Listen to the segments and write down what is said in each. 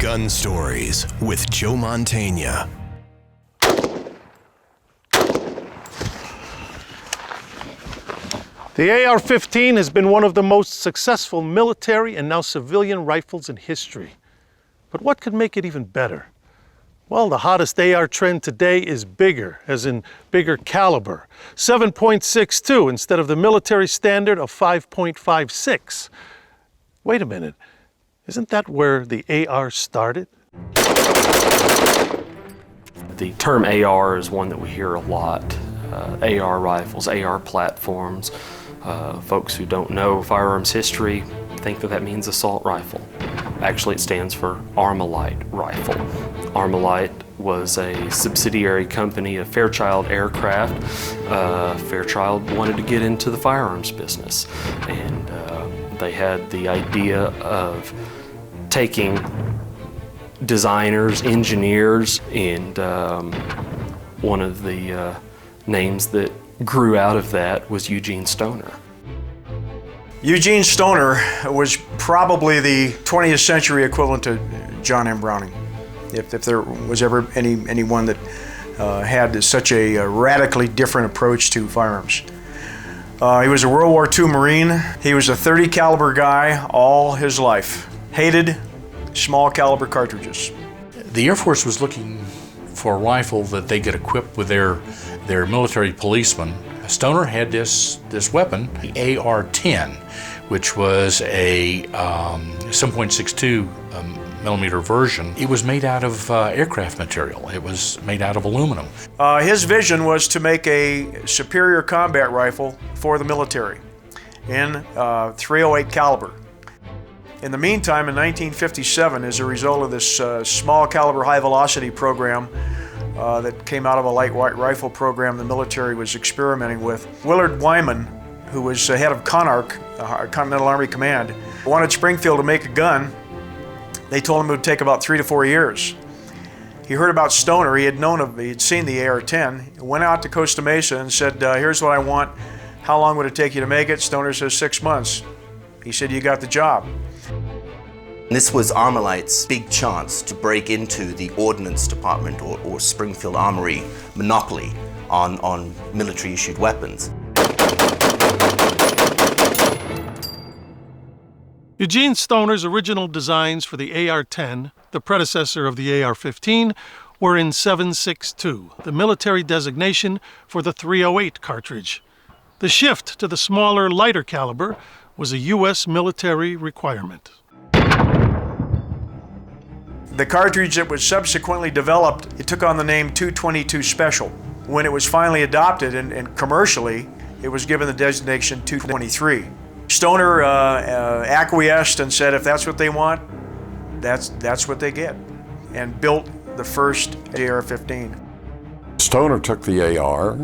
Gun Stories with Joe Mantegna. The AR-15 has been one of the most successful military and now civilian rifles in history. But what could make it even better? Well, the hottest AR trend today is bigger, as in bigger caliber. 7.62 instead of the military standard of 5.56. Wait a minute, isn't that where the AR started? The term AR is one that we hear a lot. AR rifles, AR platforms. Folks who don't know firearms history think that means assault rifle. Actually, it stands for Armalite rifle. Armalite was a subsidiary company of Fairchild Aircraft. Fairchild wanted to get into the firearms business, and they had the idea of taking designers, engineers, and one of the names that grew out of that was Eugene Stoner. Eugene Stoner was probably the 20th century equivalent to John M. Browning, if there was ever anyone that had such a radically different approach to firearms. He was a World War II Marine. He was a .30 caliber guy all his life. Hated small caliber cartridges. The Air Force was looking for a rifle that they could equip with their military policemen. Stoner had this weapon, the AR-10, which was a 7.62 millimeter version. It was made out of aircraft material. It was made out of aluminum. His vision was to make a superior combat rifle for the military in .308 caliber. In the meantime, in 1957, as a result of this small caliber high velocity program that came out of a light rifle program the military was experimenting with, Willard Wyman, who was head of CONARC, Continental Army Command, wanted Springfield to make a gun. They told him it would take about 3 to 4 years. He heard about Stoner. He'd seen the AR-10, went out to Costa Mesa and said, here's what I want. How long would it take you to make it? Stoner says 6 months. He said, you got the job. This was Armalite's big chance to break into the Ordnance Department or Springfield Armory monopoly on military-issued weapons. Eugene Stoner's original designs for the AR-10, the predecessor of the AR-15, were in 7.62, the military designation for the .308 cartridge. The shift to the smaller, lighter caliber was a U.S. military requirement. The cartridge that was subsequently developed, it took on the name 222 Special. When it was finally adopted and commercially, it was given the designation 223. Stoner acquiesced and said if that's what they want, that's what they get, and built the first AR-15. Stoner took the AR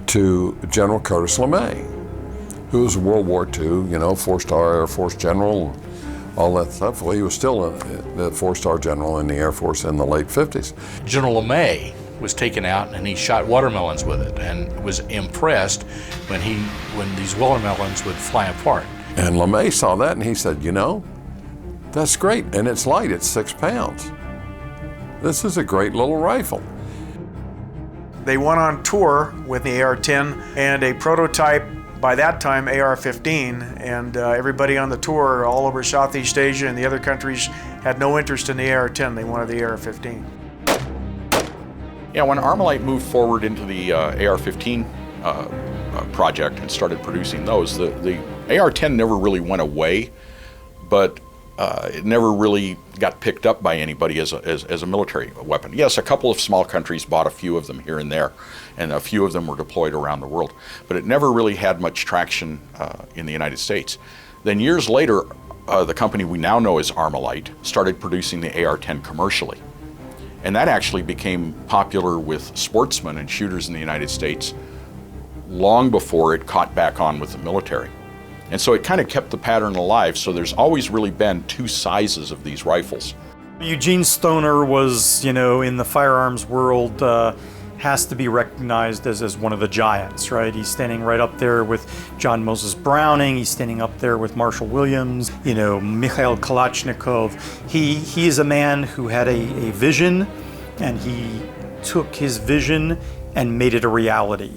to General Curtis LeMay, who was a World War II, four-star Air Force general, all that stuff. Well, he was still a four-star general in the Air Force in the late 50s. General LeMay was taken out and he shot watermelons with it and was impressed when these watermelons would fly apart. And LeMay saw that and he said, that's great, and it's light, it's 6 pounds. This is a great little rifle. They went on tour with the AR-10 and a prototype, by that time, AR-15, and everybody on the tour all over Southeast Asia and the other countries had no interest in the AR-10. They wanted the AR-15. Yeah, when Armalite moved forward into the AR-15 project and started producing those, the AR-10 never really went away, but it never really got picked up by anybody as a military weapon. Yes, a couple of small countries bought a few of them here and there, and a few of them were deployed around the world, but it never really had much traction in the United States. Then years later, the company we now know as Armalite started producing the AR-10 commercially. And that actually became popular with sportsmen and shooters in the United States long before it caught back on with the military. And so it kind of kept the pattern alive, so there's always really been two sizes of these rifles. Eugene Stoner was, in the firearms world, has to be recognized as one of the giants, right? He's standing right up there with John Moses Browning. He's standing up there with Marshall Williams, Mikhail Kalashnikov. He is a man who had a vision, and he took his vision and made it a reality.